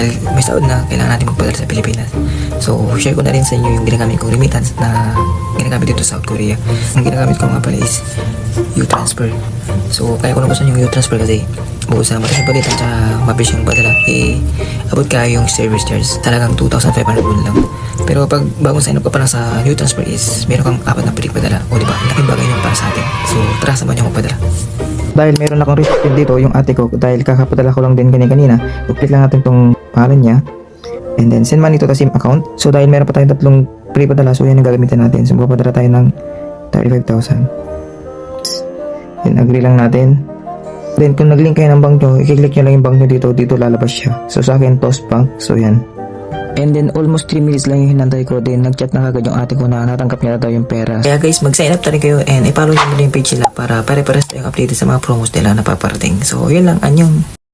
May sahod na kailangan natin magpadala sa Pilipinas. So, share ko na rin sa inyo yung ginagamit kong remittance na ginagamit dito sa South Korea. Ang ginagamit ko nga pala is U-Transfer. So, kaya ko nagustuhan yung U-Transfer kasi bukod sa mataas yung palitan at mabilis yung padala, abot kaya yung service charge. Talagang 2,500 won lang. Pero pag bagong sign up ka pa lang sa U-Transfer is meron kang 4 na piling padala. O diba, laking bagay yun para sa atin. So, tara, samahan nyo magpadala. Dahil meron akong recipient dito, yung ate ko, dahil kakapadala ko lang din kanina, update lang natin tong pangalan niya. And then, send money to the same account. So, dahil meron pa tayong 3 pre-padala, so yan ang gagamitin natin. So, mapapadala tayo ng 35,000. Then, agree lang natin. Then, kung nag-link kayo ng bank nyo, i-click nyo lang yung bank nyo dito lalabas siya. So, sa akin, Toast Bank. So, yan. And then, almost 3 minutes lang yung hinantay ko. Then, nag-chat na kagad yung ate ko na natanggap niya na daw yung pera. Kaya guys, mag-sign up na rin kayo and i-follow nyo na yung page nila para pare-pares tayong updated sa mga promos nila na paparating. So, yun lang. Anyong.